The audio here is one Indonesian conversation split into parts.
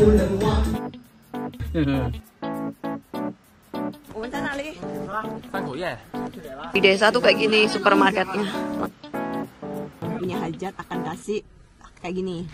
Di desa tuh kayak gini supermarketnya. Punya hajat akan kasih kayak gini.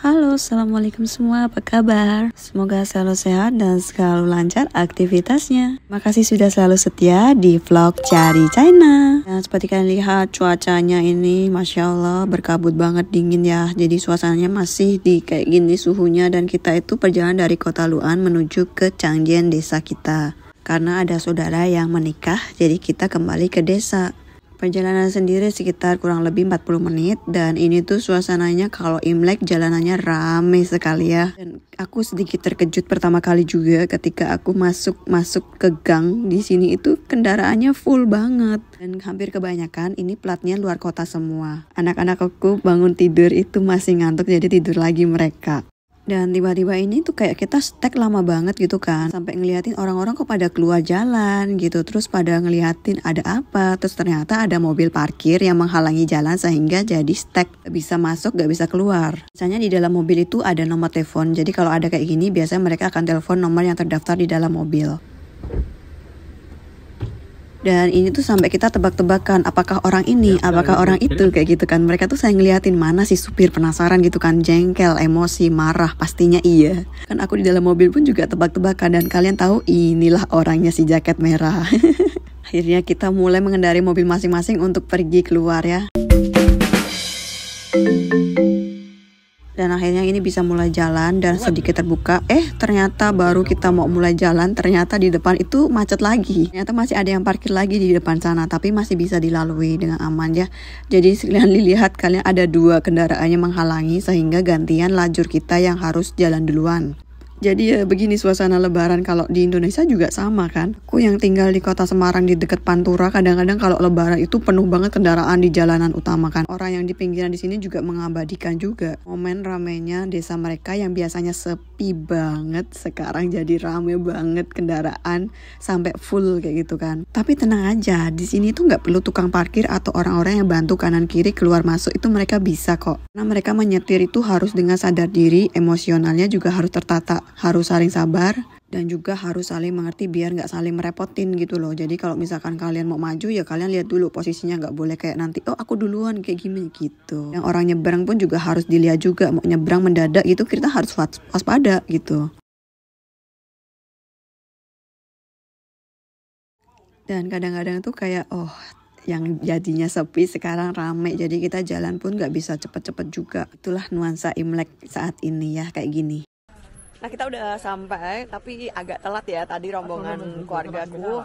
Halo, assalamualaikum semua, apa kabar? Semoga selalu sehat dan selalu lancar aktivitasnya. Makasih sudah selalu setia di vlog Cari China. Dan seperti kalian lihat cuacanya ini, masya Allah berkabut banget, dingin ya. Jadi suasananya masih di kayak gini suhunya, dan kita itu perjalanan dari kota Lu'an menuju ke Changjian, desa kita. Karena ada saudara yang menikah, jadi kita kembali ke desa. Perjalanan sendiri sekitar kurang lebih 40 menit, dan ini tuh suasananya kalau Imlek jalanannya rame sekali ya. Dan aku sedikit terkejut pertama kali juga ketika aku masuk ke gang. Di sini itu kendaraannya full banget, dan hampir kebanyakan ini platnya luar kota semua. Anak-anak aku bangun tidur itu masih ngantuk, jadi tidur lagi mereka. Dan tiba-tiba ini tuh kayak kita stuck lama banget gitu kan, sampai ngeliatin orang-orang kok pada keluar jalan gitu, terus pada ngeliatin ada apa, terus ternyata ada mobil parkir yang menghalangi jalan sehingga jadi stuck, gak bisa masuk, gak bisa keluar. Misalnya di dalam mobil itu ada nomor telepon, jadi kalau ada kayak gini biasanya mereka akan telepon nomor yang terdaftar di dalam mobil. Dan ini tuh sampai kita tebak-tebakan apakah orang ini, apakah orang itu, kayak gitu kan. Mereka tuh saya ngeliatin mana si supir, penasaran gitu kan, jengkel, emosi, marah, pastinya iya. Kan aku di dalam mobil pun juga tebak-tebakan, dan kalian tahu inilah orangnya si jaket merah. Akhirnya kita mulai mengendarai mobil masing-masing untuk pergi keluar ya. Dan akhirnya ini bisa mulai jalan dan sedikit terbuka. Ternyata baru kita mau mulai jalan, ternyata di depan itu macet lagi. Ternyata masih ada yang parkir lagi di depan sana, tapi masih bisa dilalui dengan aman ya. Jadi kalian lihat, kalian ada dua kendaraan yang menghalangi sehingga gantian lajur kita yang harus jalan duluan. Jadi ya begini suasana lebaran. Kalau di Indonesia juga sama kan. Aku yang tinggal di kota Semarang di dekat Pantura, kadang-kadang kalau lebaran itu penuh banget kendaraan di jalanan utama kan. Orang yang di pinggiran di sini juga mengabadikan juga momen ramainya desa mereka yang biasanya sepi banget, sekarang jadi rame banget kendaraan sampai full kayak gitu kan. Tapi tenang aja, di sini tuh nggak perlu tukang parkir atau orang-orang yang bantu kanan kiri keluar masuk, itu mereka bisa kok. Karena mereka menyetir itu harus dengan sadar diri, emosionalnya juga harus tertata. Harus saling sabar dan juga harus saling mengerti biar nggak saling merepotin gitu loh. Jadi kalau misalkan kalian mau maju ya kalian lihat dulu posisinya, nggak boleh kayak nanti oh aku duluan kayak gini gitu. Yang orang nyebrang pun juga harus dilihat juga, mau nyebrang mendadak gitu kita harus waspada gitu. Dan kadang-kadang tuh kayak yang jadinya sepi sekarang rame, jadi kita jalan pun nggak bisa cepet-cepet juga. Itulah nuansa Imlek saat ini ya, kayak gini. Nah kita udah sampai, tapi agak telat ya tadi rombongan keluargaku.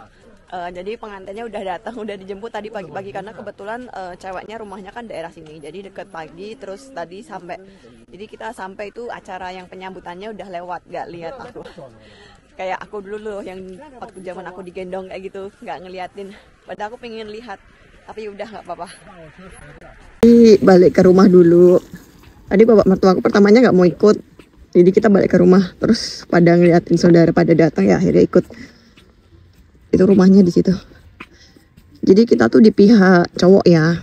Jadi pengantinnya udah datang, udah dijemput tadi pagi-pagi karena kebetulan ceweknya rumahnya kan daerah sini, jadi deket pagi. Terus tadi sampai, jadi kita sampai itu acara yang penyambutannya udah lewat, gak lihat aku. Kayak aku dulu loh yang waktu zaman aku digendong kayak gitu, gak ngeliatin. Padahal aku pengen lihat, tapi udah gak apa-apa. Balik ke rumah dulu. Tadi bapak mertua aku pertamanya gak mau ikut. Jadi kita balik ke rumah, terus pada ngeliatin saudara pada datang ya akhirnya ikut. Itu rumahnya di situ. Jadi kita tuh di pihak cowok ya.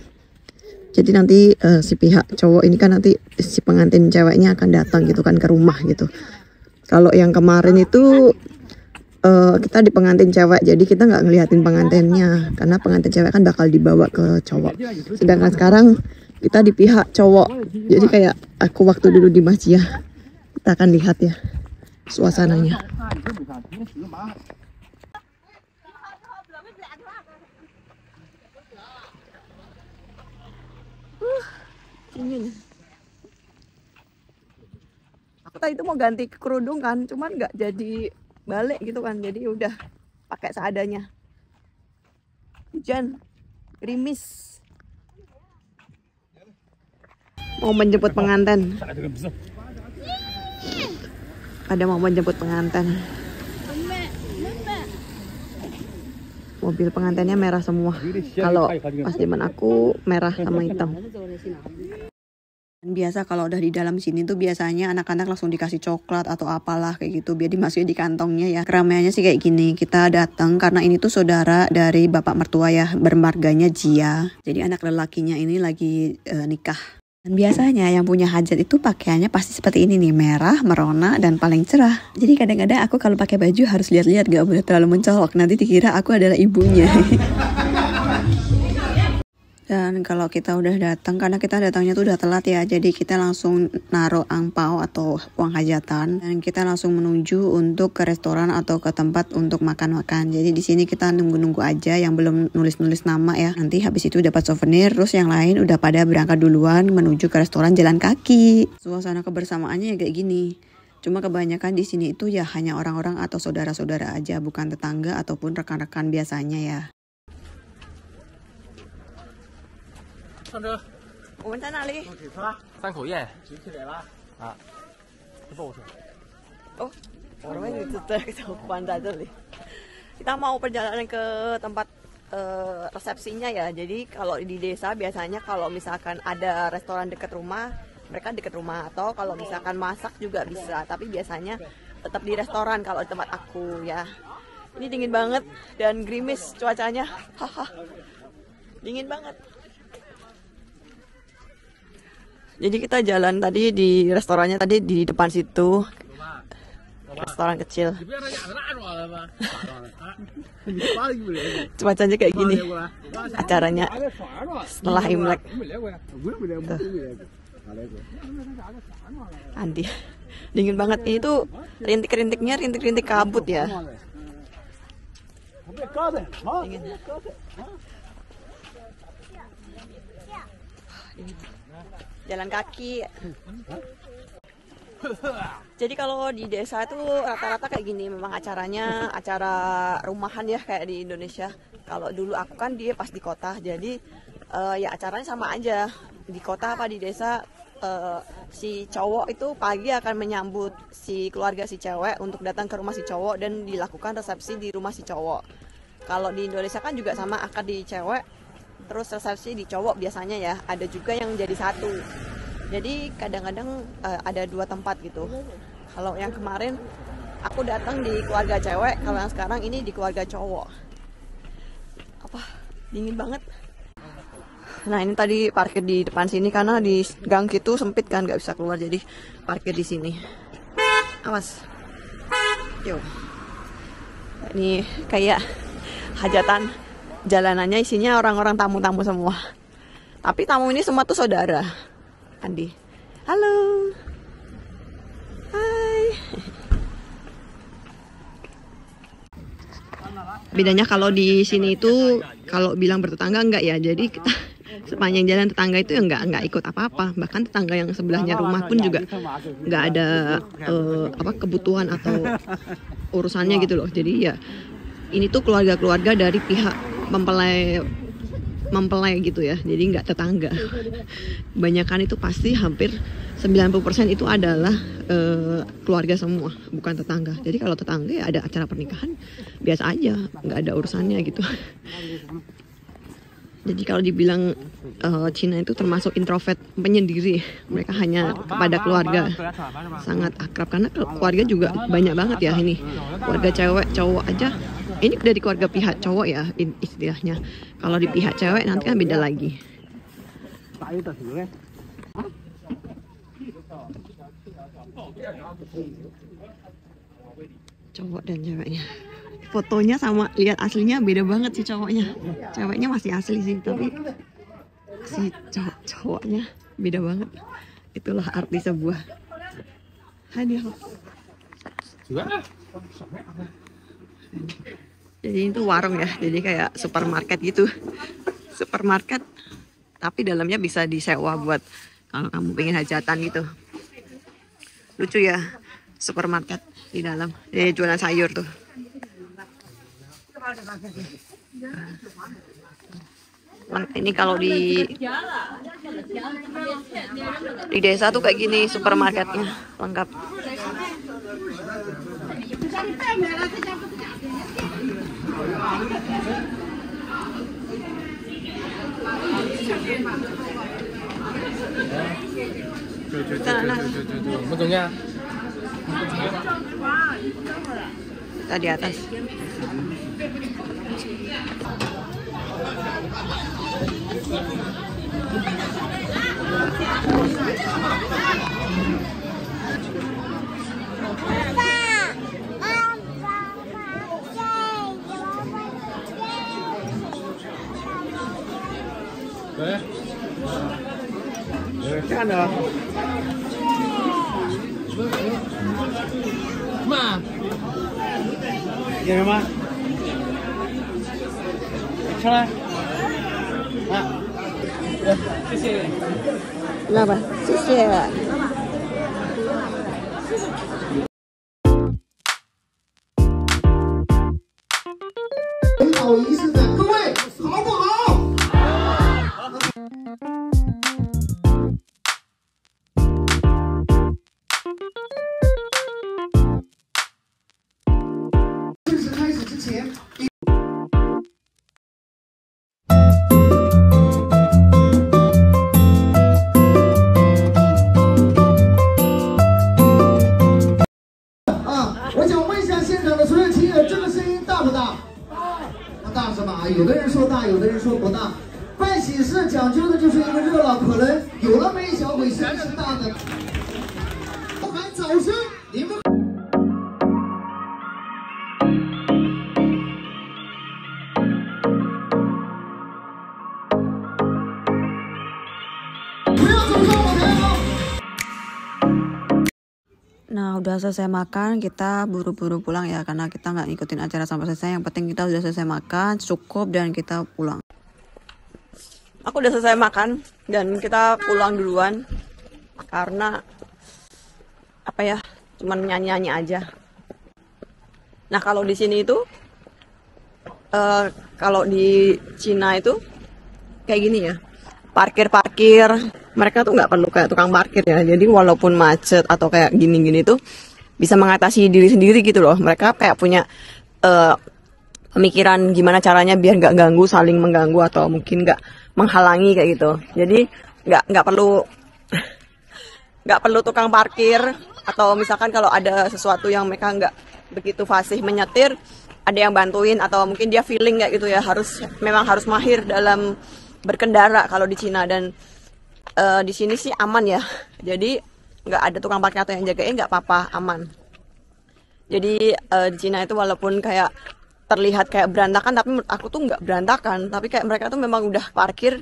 Jadi nanti si pihak cowok ini kan nanti si pengantin ceweknya akan datang gitu kan ke rumah gitu. Kalau yang kemarin itu kita di pengantin cewek, jadi kita nggak ngeliatin pengantinnya karena pengantin cewek kan bakal dibawa ke cowok. Sedangkan sekarang kita di pihak cowok. Jadi kayak aku waktu dulu di masjid ya. Kita akan lihat ya suasananya. Dingin. Aku tadi itu mau ganti kerudung kan, cuman nggak jadi balik gitu kan, jadi udah pakai seadanya. Hujan, gerimis. Mau menjemput pengantin. Ada mau menjemput pengantin. Mobil pengantinnya merah semua. Kalau pas zaman aku merah sama hitam. Dan biasa kalau udah di dalam sini tuh biasanya anak-anak langsung dikasih coklat atau apalah kayak gitu biar dimasukin di kantongnya ya. Keramaiannya sih kayak gini. Kita datang karena ini tuh saudara dari bapak mertua ya, bermarganya Jia. Jadi anak lelakinya ini lagi nikah. Biasanya yang punya hajat itu pakaiannya pasti seperti ini nih, merah, merona, dan paling cerah. Jadi kadang-kadang aku kalau pakai baju harus lihat-lihat, gak boleh terlalu mencolok, nanti dikira aku adalah ibunya. Dan kalau kita udah datang, karena kita datangnya tuh udah telat ya, jadi kita langsung naruh angpau atau uang hajatan dan kita langsung menuju untuk ke restoran atau ke tempat untuk makan-makan. Jadi di sini kita nunggu-nunggu aja yang belum nulis-nulis nama ya. Nanti habis itu dapat souvenir, terus yang lain udah pada berangkat duluan menuju ke restoran jalan kaki. Suasana kebersamaannya ya kayak gini. Cuma kebanyakan di sini itu ya hanya orang-orang atau saudara-saudara aja, bukan tetangga ataupun rekan-rekan biasanya ya. 上车。我们在哪里？三口堰。举起来了。啊，不抱车。Oh, orangnya itu terkumpul di sini. Kita mau perjalanan ke tempat resepsinya ya. Jadi kalau di desa biasanya kalau misalkan ada restoran dekat rumah, mereka dekat rumah, atau kalau misalkan masak juga bisa. Tapi biasanya tetap di restoran kalau di tempat aku ya. Ini dingin banget dan gerimis cuacanya. Haha. Dingin banget. Jadi kita jalan tadi di restorannya tadi di depan situ, restoran kecil. Cuacanya kayak gini, acaranya setelah Imlek. Andi, dingin banget. Ini tuh rintik-rintiknya rintik-rintik kabut ya. Dingin. Jalan kaki. Jadi kalau di desa itu rata-rata kayak gini, memang acaranya acara rumahan ya kayak di Indonesia. Kalau dulu aku kan dia pas di kota, jadi ya acaranya sama aja. Di kota apa di desa, si cowok itu pagi akan menyambut si keluarga si cewek untuk datang ke rumah si cowok dan dilakukan resepsi di rumah si cowok. Kalau di Indonesia kan juga sama, akad di cewek terus resepsi di cowok biasanya ya. Ada juga yang jadi satu. Jadi kadang-kadang ada dua tempat gitu. Kalau yang kemarin aku datang di keluarga cewek, kalau yang sekarang ini di keluarga cowok. Apa? Dingin banget. Nah ini tadi parkir di depan sini karena di gang gitu sempit kan, nggak bisa keluar, jadi parkir di sini. Awas. Yo. Ini kayak hajatan. Jalanannya isinya orang-orang tamu-tamu semua. Tapi tamu ini semua tuh saudara. Andi. Halo. Hai. Bedanya kalau di sini itu kalau bilang bertetangga enggak ya. Jadi kita sepanjang jalan tetangga itu ya enggak ikut apa-apa. Bahkan tetangga yang sebelahnya rumah pun juga enggak ada kebutuhan atau urusannya gitu loh. Jadi ya ini tuh keluarga-keluarga dari pihak mempelai gitu ya, jadi nggak tetangga. Kebanyakan itu pasti hampir 90% itu adalah keluarga semua, bukan tetangga. Jadi kalau tetangga ya ada acara pernikahan biasa aja, nggak ada urusannya gitu. Jadi kalau dibilang Cina itu termasuk introvert, penyendiri, mereka hanya kepada keluarga, sangat akrab karena keluarga juga banyak banget ya ini, keluarga cewek cowok aja. Ini dari keluarga pihak cowok ya istilahnya. Kalau di pihak cewek nanti kan beda lagi. Cowok dan ceweknya. Fotonya sama lihat aslinya beda banget sih cowoknya. Ceweknya masih asli sih, tapi si cowoknya beda banget. Itulah arti sebuah hadiah. Jadi itu warung ya, jadi kayak supermarket gitu. Supermarket, tapi dalamnya bisa disewa buat kalau kamu pengen hajatan gitu. Lucu ya, supermarket di dalam. Jadi jualan sayur tuh. Ini kalau di desa tuh kayak gini supermarketnya, lengkap. Kita di atas. 对，站着。妈，点什么？上来。啊，谢谢。来吧，谢谢。美好仪式感，各位好不好？正式开始之前。我想问一下现场的所有亲友，这个声音大不大？不大是吧？有的人说大，有的人说不大。办喜事讲究的就是一个热闹，可能有了没小鬼，声音是大的。喊早声，你们。不要走上舞台啊！ Nah, udah selesai makan, kita buru-buru pulang ya, karena kita nggak ngikutin acara sampai selesai. Yang penting kita udah selesai makan, cukup, dan kita pulang. Aku udah selesai makan, dan kita pulang duluan. Karena, apa ya, cuman nyanyi-nyanyi aja. Nah, kalau di sini itu, kalau di Cina itu, kayak gini ya. Parkir-parkir, mereka tuh nggak perlu kayak tukang parkir ya. Jadi walaupun macet atau kayak gini-gini tuh bisa mengatasi diri sendiri gitu loh. Mereka kayak punya pemikiran gimana caranya biar nggak ganggu, saling mengganggu atau mungkin nggak menghalangi kayak gitu. Jadi nggak perlu tukang parkir, atau misalkan kalau ada sesuatu yang mereka nggak begitu fasih menyetir, ada yang bantuin atau mungkin dia feeling kayak gitu ya. Memang harus mahir dalam berkendara kalau di Cina. Dan di sini sih aman ya, jadi nggak ada tukang parkir atau yang jagain, nggak apa-apa, aman. Jadi di Cina itu walaupun kayak terlihat kayak berantakan, tapi menurut aku tuh nggak berantakan, tapi kayak mereka tuh memang udah parkir,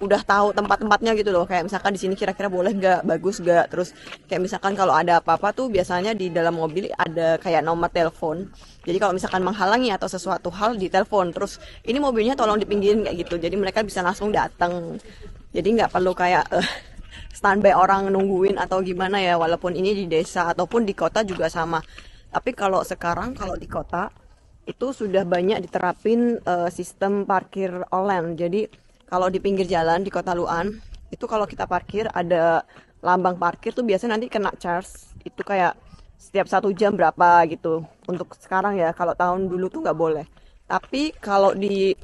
udah tahu tempat-tempatnya gitu loh. Kayak misalkan di sini kira-kira boleh nggak, bagus nggak, terus kayak misalkan kalau ada apa-apa tuh biasanya di dalam mobil ada kayak nomor telepon. Jadi kalau misalkan menghalangi atau sesuatu hal ditelepon, terus ini mobilnya tolong dipinggirin kayak gitu. Jadi mereka bisa langsung datang. Jadi nggak perlu kayak standby orang nungguin atau gimana ya. Walaupun ini di desa ataupun di kota juga sama. Tapi kalau sekarang kalau di kota itu sudah banyak diterapin sistem parkir online. Jadi kalau di pinggir jalan di Kota Lu'an itu kalau kita parkir ada lambang parkir tuh biasanya nanti kena charge. Itu kayak setiap 1 jam berapa gitu. Untuk sekarang ya, kalau tahun dulu tuh nggak boleh. Tapi kalau di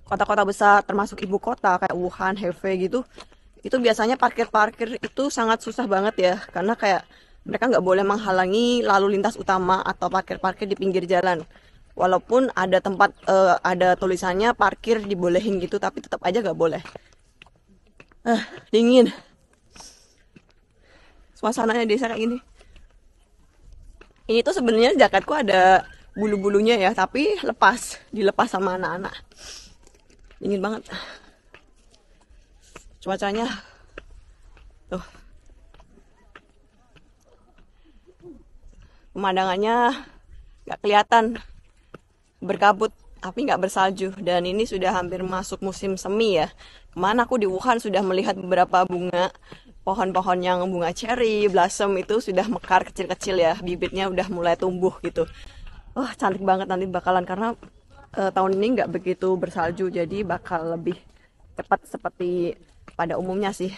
kota-kota besar termasuk ibu kota kayak Wuhan, Hefei gitu, itu biasanya parkir-parkir itu sangat susah banget ya. Karena kayak mereka nggak boleh menghalangi lalu lintas utama atau parkir-parkir di pinggir jalan. Walaupun ada tempat, ada tulisannya parkir dibolehin gitu, tapi tetap aja nggak boleh. Dingin. Suasananya desa kayak gini. Ini tuh sebenarnya jaketku ada bulu-bulunya ya, tapi dilepas sama anak-anak. Dingin banget. Cuacanya tuh. Pemandangannya nggak kelihatan, berkabut tapi nggak bersalju. Dan ini sudah hampir masuk musim semi ya. Kemana aku di Wuhan sudah melihat beberapa bunga, pohon-pohon yang bunga cherry, blossom itu sudah mekar kecil-kecil ya, bibitnya udah mulai tumbuh gitu. Wah, cantik banget nanti bakalan, karena tahun ini nggak begitu bersalju, jadi bakal lebih cepat seperti pada umumnya sih.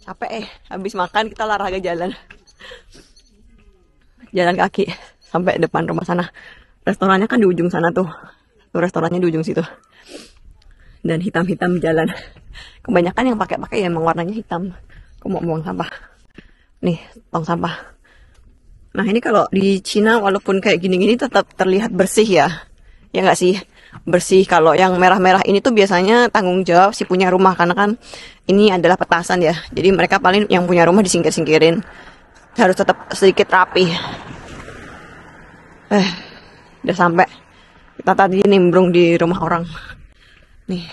Capek habis makan kita olahraga jalan kaki sampai depan rumah sana. Restorannya kan di ujung sana tuh restorannya di ujung situ. Dan hitam-hitam jalan. Kebanyakan yang pakai ya emang warnanya hitam. Aku mau buang sampah. Nih, tong sampah. Nah, ini kalau di Cina walaupun kayak gini-gini tetap terlihat bersih ya. Ya nggak sih? bersih. Kalau yang merah-merah ini tuh biasanya tanggung jawab si punya rumah, karena kan ini adalah petasan ya. Jadi mereka paling yang punya rumah disingkir-singkirin. Harus tetap sedikit rapi. Udah sampai. Kita tadi nimbrung di rumah orang. Nih.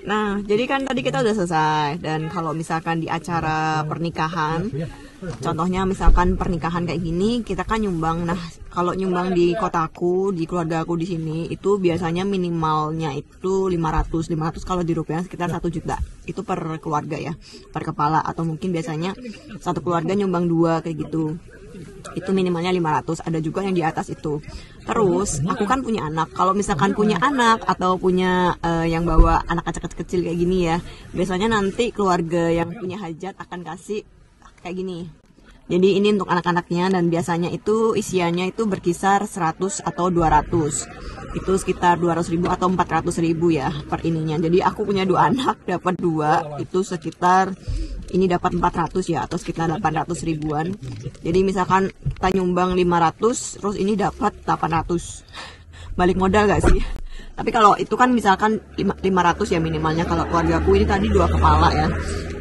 Nah, jadi kan tadi kita udah selesai. Dan kalau misalkan di acara pernikahan, contohnya misalkan pernikahan kayak gini, kita kan nyumbang. Nah, kalau nyumbang di kotaku, di keluarga aku di sini, itu biasanya minimalnya itu 500 kalau di rupiah sekitar 1 juta. Itu per keluarga ya, per kepala. Atau mungkin biasanya satu keluarga nyumbang 2 kayak gitu. Itu minimalnya 500, ada juga yang di atas itu. Terus aku kan punya anak. Kalau misalkan punya anak atau punya yang bawa anak kecil-kecil kayak gini ya, biasanya nanti keluarga yang punya hajat akan kasih kayak gini. Jadi ini untuk anak-anaknya, dan biasanya itu isiannya itu berkisar 100 atau 200. Itu sekitar 200.000 atau 400.000 ya per ininya. Jadi aku punya 2 anak, dapat 2, itu sekitar ini dapat 400 ya, atau sekitar 800 ribuan. Jadi misalkan kita nyumbang 500, terus ini dapat 800. Balik modal gak sih? Tapi kalau itu kan misalkan 500 ya minimalnya. Kalau keluarga aku ini tadi 2 kepala ya,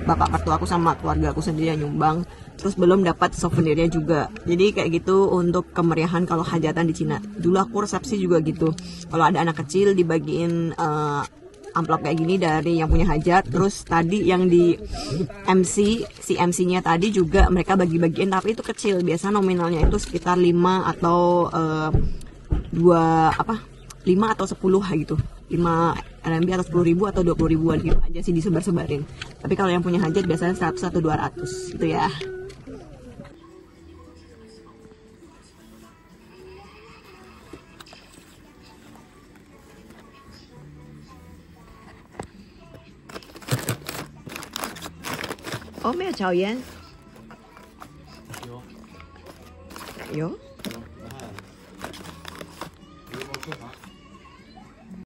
bapak mertua aku sama keluarga aku sendiri yang nyumbang. Terus belum dapat souvenirnya juga. Jadi kayak gitu untuk kemeriahan kalau hajatan di Cina. Dulu aku resepsi juga gitu. Kalau ada anak kecil dibagiin amplop kayak gini dari yang punya hajat. Terus tadi yang di MC, si MC-nya tadi juga mereka bagi-bagiin, tapi itu kecil. Biasa nominalnya itu sekitar 5 atau 5 atau 10 gitu. 5 RMB atau 10.000 atau 20.000-an gitu aja sih disebar-sebarin. Tapi kalau yang punya hajat biasanya 100 atau 200 gitu ya. Oh, 没有抽烟。有。